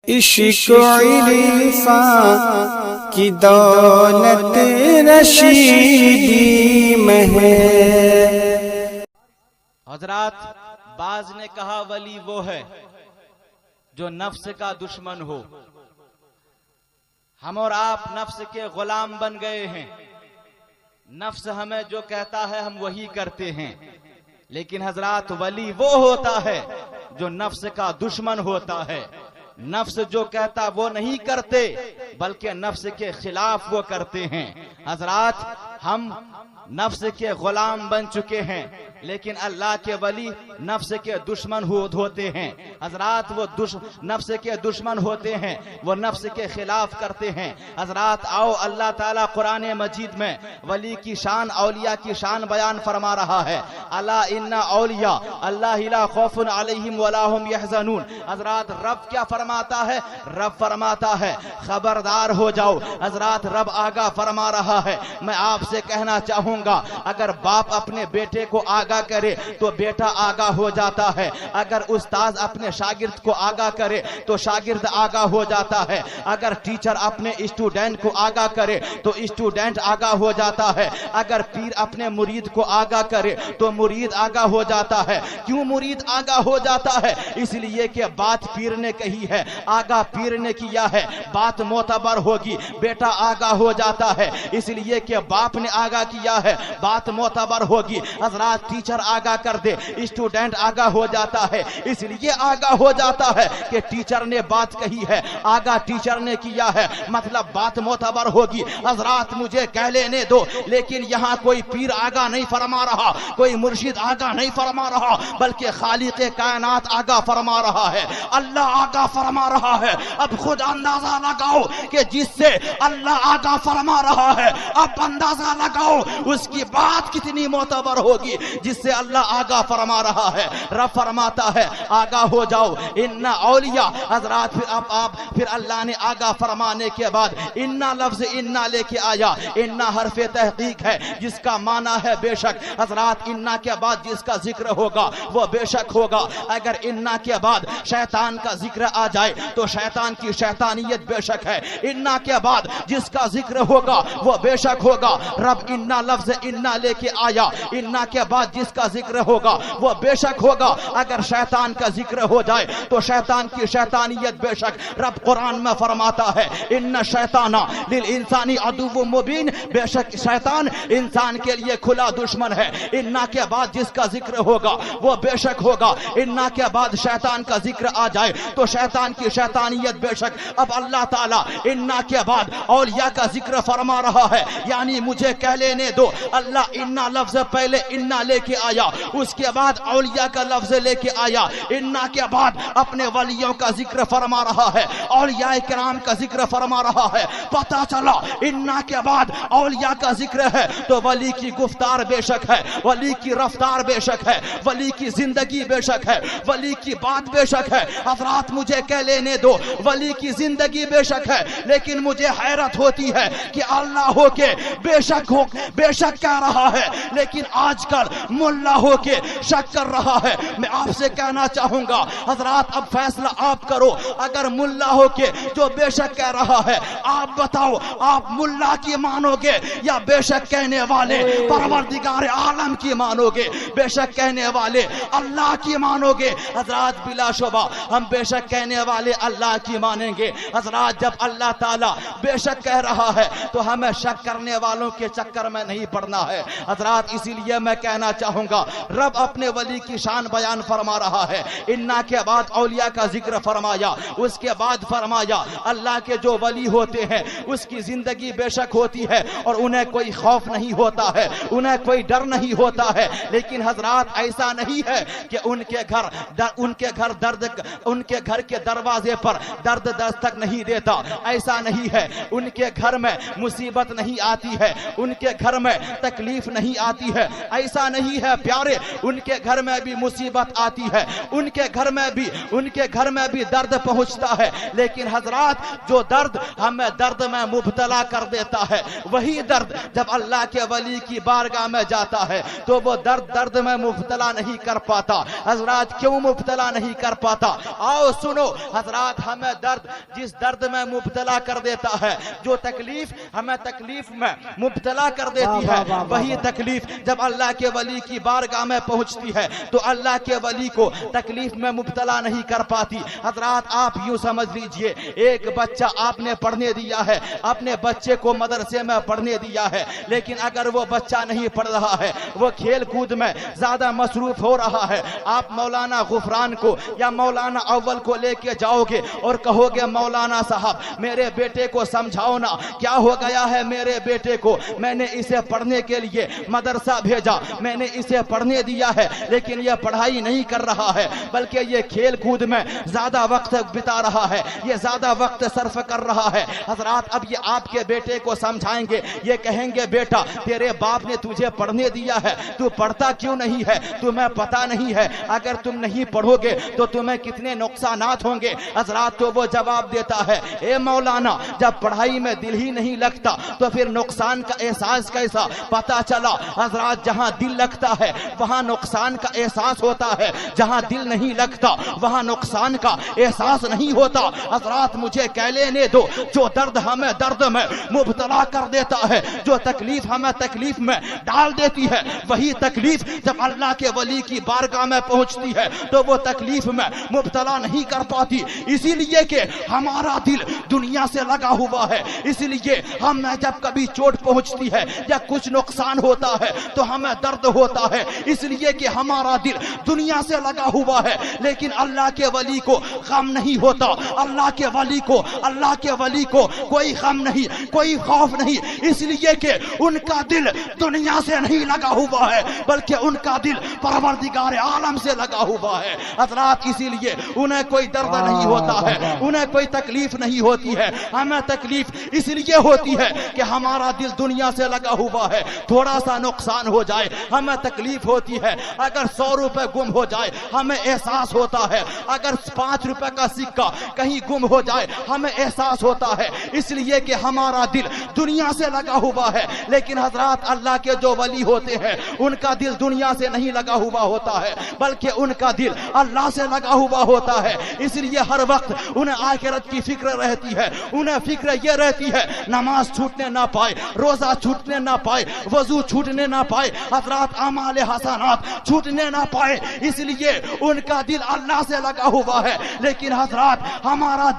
عشق عرفاں کی دولت رشیدی میں ہے۔ حضرات، بعض نے کہا ولی وہ ہے جو نفس کا دشمن ہو۔ ہم اور آپ نفس کے غلام بن گئے ہیں، نفس ہمیں جو کہتا ہے ہم وہی کرتے ہیں۔ لیکن حضرات، ولی وہ ہوتا ہے جو نفس کا دشمن ہوتا ہے۔ نفس جو کہتا وہ نہیں کرتے، بلکہ نفس کے خلاف وہ کرتے ہیں۔ حضرات، ہم نفس کے غلام بن چکے ہیں، لیکن اللہ کے ولی نفس کے دشمن ہوتے ہیں۔ حضرات، وہ نفس کے دشمن ہوتے ہیں، وہ نفس کے خلاف کرتے ہیں۔ حضرات، آؤ، اللہ تعالیٰ قرآن مجید میں ولی کی شان، اولیاء کی شان بیان فرما رہا ہے۔ الا ان اولیاء اللہ لا خوف علیہم ولا هم یحزنون۔ حضرات، رب کیا فرماتا ہے؟ رب فرماتا ہے خبردار ہو جاؤ۔ حضرات، رب آگاہ فرما رہا ہے۔ میں آپ سے کہنا چاہوں گا، اگر باپ اپنے بیٹے کو آگاہ کرے تو بیٹا آگاہ ہو جاتا ہے۔ اگر استاد اپنے شاگرد کو آگاہ کرے تو شاگرد آگاہ ہو جاتا ہے۔ اگر ٹیچر اپنے اسٹوڈنٹ کو آگاہ کرے تو اسٹوڈنٹ آگاہ ہو جاتا ہے۔ اگر پیر اپنے مرید کو آگاہ کرے تو مرید آگاہ ہو جاتا ہے۔ کیوں مرید آگاہ ہو جاتا ہے؟ اس لیے کہ بات پیر نے کہی ہے، آگاہ پیر نے کیا ہے، بات معتبر ہوگی۔ بیٹا آگاہ ہو جاتا ہے اس لیے کہ باپ نے آگاہ کیا ہے، بات معتبر ہوگی۔ حضرات، ٹیچر آگاہ کر دے، اسٹوڈنٹ آگاہ ہو جاتا ہے، اس لیے آگاہ ہو جاتا ہے کہ ٹیچر نے بات کہی ہے، آگاہ ٹیچر نے کیا ہے، مطلب بات معتبر ہوگی۔ حضرات، مجھے کہہ لینے دو، لیکن یہاں کوئی پیر آگاہ نہیں فرما رہا، کوئی مرشد آگاہ نہیں فرما رہا، بلکہ خالق کائنات آگاہ فرما رہا ہے، اللہ آگاہ فرما رہا ہے۔ اب خود اندازہ لگاؤ کہ جس سے اللہ آگاہ فرما رہا ہے، اب اندازہ لگاؤ اس کی بات کتنی معتبر ہوگی جس سے اللہ آگاہ فرما رہا ہے۔ رب فرماتا ہے آگاہ ہو جاؤ، ان اولیاء۔ حضرات، پھر اللہ نے آگاہ فرمانے کے بعد انا لفظ انا لے کے آیا۔ انا حرف تحقیق ہے جس کا معنی ہے بے شک۔ حضرات، انا کے بعد جس کا ذکر ہوگا وہ بے شک ہوگا۔ اگر انا کے بعد شیطان کا ذکر آ جائے تو شیطان کی شیطانیت بے شک ہے۔ انا کے بعد جس کا ذکر ہوگا وہ بے شک ہوگا۔ رب انا لفظ انا لے کے آیا، انا کے بعد جس کا ذکر ہوگا وہ بے شک ہوگا۔ اگر شیطان کا ذکر ہو جائے تو شیطان کی شیطانیت بے شک۔ رب قرآن میں فرماتا ہے ان الشیطان للانسان عدو مبین، بے شک شیطان انسان کے لیے کھلا دشمن ہے۔ انا کے بعد جس کا ذکر ہوگا وہ بے شک ہوگا۔ انا کے بعد شیطان کا ذکر آ جائے تو شیطان کی شیطانیت بے شک۔ اب اللہ تعالیٰ انا کے بعد اولیاء کا ذکر فرما رہا ہے، یعنی مجھے کہہ لینے دو، اللہ انا لفظ پہلے انا لے کے آیا، اس کے بعد اولیاء کا لفظ لے کے آیا۔ انا کے بعد اپنے ولیوں کا ذکر فرما رہا ہے، اولیاء کرام کا ذکر فرما رہا ہے۔ پتہ چلا انا کے بعد اولیاء کا ذکر ہے تو ولی کی گفتار بے شک ہے، ولی کی رفتار بے شک ہے، ولی کی زندگی بے شک ہے، ولی کی بات بے شک ہے۔ حضرات، مجھے کہہ لینے دو، ولی کی زندگی بے شک ہے، لیکن مجھے حیرت ہوتی ہے کہ اللہ ہو کے بے شک کہہ رہا ہے، لیکن آج کل ملا ہو کے شک کر رہا ہے۔ میں آپ سے کہنا چاہوں گا حضرات، اب فیصلہ آپ کرو۔ اگر ملا ہو کے جو بے شک کہہ رہا ہے، آپ بتاؤ، آپ ملا کی مانو گے یا بے شک کہنے والے پروردگار عالم کی مانو گے؟ بے شک کہنے والے اللہ کی مانو گے؟ حضرات، بلا شبہ ہم بے شک کہنے والے اللہ کی مانیں گے۔ حضرات، جب اللہ تعالیٰ بے شک کہہ رہا ہے تو ہمیں شک کرنے والوں کے چکر میں نہیں پڑنا ہے۔ حضرات، اسی لیے میں کہنا چاہوں گا، رب اپنے ولی کی شان بیان فرما رہا ہے۔ انا کے بعد اولیاء کا ذکر فرمایا، اس کے بعد فرمایا اللہ کے جو ولی ہوتے ہیں اس کی زندگی بے شک ہوتی ہے اور انہیں کوئی خوف نہیں ہوتا ہے، انہیں کوئی ڈر نہیں ہوتا ہے۔ لیکن حضرات، ایسا نہیں ہے کہ ان کے گھر کے دروازے پر درد دستک نہیں دیتا، ایسا نہیں ہے۔ ان کے گھر میں مصیبت نہیں آتی ہے، ان کے گھر میں تکلیف نہیں آتی ہے، ایسا نہیں ہے پیارے۔ ان کے گھر میں بھی مصیبت آتی ہے، ان کے گھر میں بھی درد پہنچتا ہے، لیکن حضرات، جو درد ہمیں درد میں مبتلا کر دیتا ہے، وہی درد جب اللہ کے ولی کی بارگاہ میں جاتا ہے تو وہ درد میں مبتلا نہیں کر پاتا۔ حضرات، کیوں مبتلا نہیں کر پاتا؟ آؤ سنو، حضرات ہمیں درد جس درد میں مبتلا کر دیتا ہے، جو تکلیف ہمیں تکلیف میں مبتلا کر دیتی ہے، وہی تکلیف جب اللہ کے ولی کی بارگاہ میں پہنچتی ہے تو اللہ کے ولی کو تکلیف میں مبتلا نہیں کر پاتی۔ حضرات آپ یوں سمجھ لیجئے، ایک بچہ آپ نے پڑھنے دیا ہے، اپنے بچے کو مدرسے میں پڑھنے دیا ہے، لیکن اگر وہ بچہ نہیں پڑھ رہا ہے، وہ کھیل کود میں زیادہ مصروف ہو رہا ہے، آپ مولانا غفران کو یا مولانا اول کو لے کے جاؤ گے اور کہو گے مولانا صاحب میرے بیٹے کو سمجھاؤ نا، کیا ہو گیا ہے میرے بیٹے کو، میں نے اسے پڑھنے کے لیے مدرسہ بھیجا، میں نے اسے پڑھنے دیا ہے، لیکن یہ پڑھائی نہیں کر رہا ہے بلکہ یہ کھیل کود میں زیادہ وقت بتا رہا ہے، یہ زیادہ وقت صرف کر رہا ہے۔ حضرات اب یہ آپ کے بیٹے کو سمجھائیں گے، یہ کہیں گے بیٹا تیرے باپ نے تجھے پڑھنے دیا ہے، تو پڑھتا کیوں نہیں ہے، تمہیں پتہ نہیں ہے اگر تم نہیں پڑھو گے تو تمہیں کتنے نقصانات ہوں گے۔ حضرات تو وہ جواب دیتا ہے، اے مولانا جب پڑھائی میں دل ہی نہیں لگتا تو پھر نقصان کا احساس کیسا پتہ چلا؟ حضرات جہاں دل لگتا ہے وہاں نقصان کا احساس ہوتا ہے، جہاں دل نہیں لگتا وہاں نقصان کا احساس نہیں ہوتا۔ حضرات مجھے کہہ لینے دو، جو درد ہمیں درد میں مبتلا کر دیتا ہے، جو تکلیف ہمیں تکلیف میں ڈال دیتی ہے، وہی تکلیف جب اللہ کے ولی کی بارگاہ میں پہنچتی ہے تو وہ تکلیف میں مبتلا نہیں کر پاتی، اسی لیے کہ ہمارا دل دنیا سے لگا ہوا ہے، اس لیے ہمیں جب کبھی چوٹ پہنچتی ہے یا کچھ نقصان ہوتا ہے تو ہمیں درد ہوتا ہے، اس لیے کہ ہمارا دل دنیا سے لگا ہوا ہے، لیکن اللہ کے ولی کو غم نہیں ہوتا، اللہ کے ولی کو کوئی غم نہیں، کوئی خوف نہیں، اس لیے کہ ان کا دل دنیا سے نہیں لگا ہوا ہے بلکہ ان کا دل پروردگار عالم سے لگا ہوا ہے۔ حضرات اسی لیے انہیں کوئی درد نہیں ہوتا ہے، انہیں کوئی تکلیف نہیں ہوتی ہے، ہمیں تکلیف اس لیے ہوتی ہے کہ ہمارا دل دنیا سے لگا ہوا ہے، تھوڑا سا نقصان ہو جائے ہمیں تکلیف ہوتی ہے، اگر 100 روپے گم ہو جائے ہمیں احساس ہوتا ہے، اگر 5 روپے کا سکہ کہیں گم ہو جائے ہمیں احساس ہوتا ہے، اس لیے کہ ہمارا دل دنیا سے لگا ہوا ہے۔ لیکن حضرات اللہ کے جو ولی ہوتے ہیں ان کا دل دنیا سے نہیں لگا ہوا ہوتا ہے بلکہ ان کا دل اللہ سے لگا ہوا ہوتا ہے، اس لیے ہر وقت انہیں آخرت کی فکر رہتی ہے، انہیں فکر یہ رہتی ہے نماز چھوٹنے نہ پائے، روزہ چھوٹنے نہ پائے، وضو چھوٹنے نہ پائے، حضرات اعمال حسنات چھوٹنے نہ پائے، اس لیے ان کا دل اللہ سے لگا ہوا ہے۔ لیکن حضرات ہمارا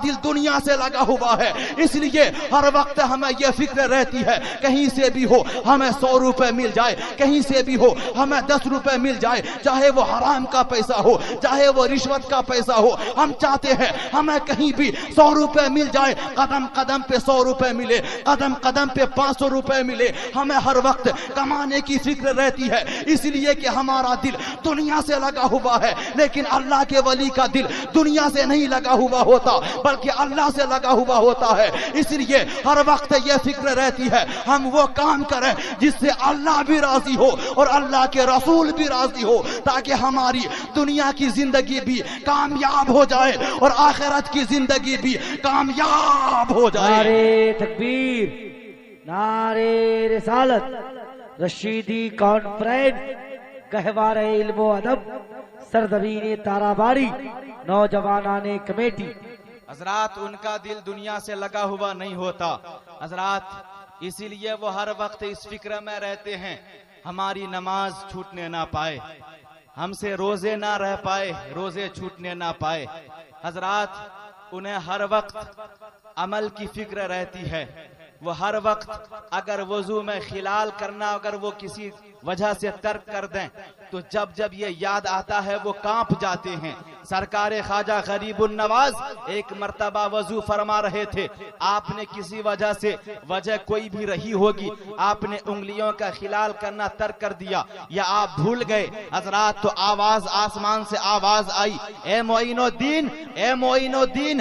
دل دنیا سے لگا ہوا ہے، اس لیے ہر وقت ہمیں یہ فکر رہتی ہے کہیں سے بھی ہو ہمیں 100 روپے مل جائے، کہیں سے بھی ہو ہمیں 10 روپے مل جائے، چاہے وہ حرام کا پیسہ ہو چاہے وہ رشوت کا پیسہ ہو، ہم چاہتے ہیں ہمیں کہیں بھی 100 روپے مل جائے، قدم قدم پہ 100 روپے ملے، قدم قدم پہ 500 روپے ملے، ہمیں ہر وقت کمانے کی فکر رہتی ہے، اس لیے کہ ہمارا دل دنیا سے لگا ہوا ہے۔ لیکن اللہ کے ولی کا دل دنیا سے نہیں لگا ہوا ہوتا بلکہ اللہ سے لگا ہوا ہوتا ہے، اس لیے ہر وقت یہ فکر رہتی ہے ہم وہ کام کریں جس سے اللہ بھی راضی ہو اور اللہ کے رسول بھی راضی ہو، تاکہ ہماری دنیا کی زندگی بھی کامیاب ہو جائے اور آخرت کی زندگی بھی کامیاب ہو جائے۔ نعرے تکبیر، نعرے رسالت، رشیدی کانفرنس، گہوار علم و ادب، سرزمین تاراباری، نوجوانان کمیٹی۔ حضرات ان کا دل دنیا سے لگا ہوا نہیں ہوتا حضرات، اسی لیے وہ ہر وقت اس فکر میں رہتے ہیں ہماری نماز چھوٹنے نہ پائے، ہم سے روزے نہ رہ پائے، روزے چھوٹنے نہ پائے۔ حضرات انہیں ہر وقت عمل کی فکر رہتی ہے، وہ ہر وقت اگر وضو میں خلال کرنا اگر وہ کسی وجہ سے ترک کر دیں تو جب یہ یاد آتا ہے وہ کانپ جاتے ہیں۔ سرکار خواجہ غریب النواز ایک مرتبہ وضو فرما رہے تھے، آپ نے کسی وجہ سے وجہ کوئی بھی رہی ہوگی، آپ نے انگلیوں کا خلال کرنا ترک کر دیا یا آپ بھول گئے حضرات، تو آواز آسمان سے آواز آئی، اے معین الدین، اے معین الدین،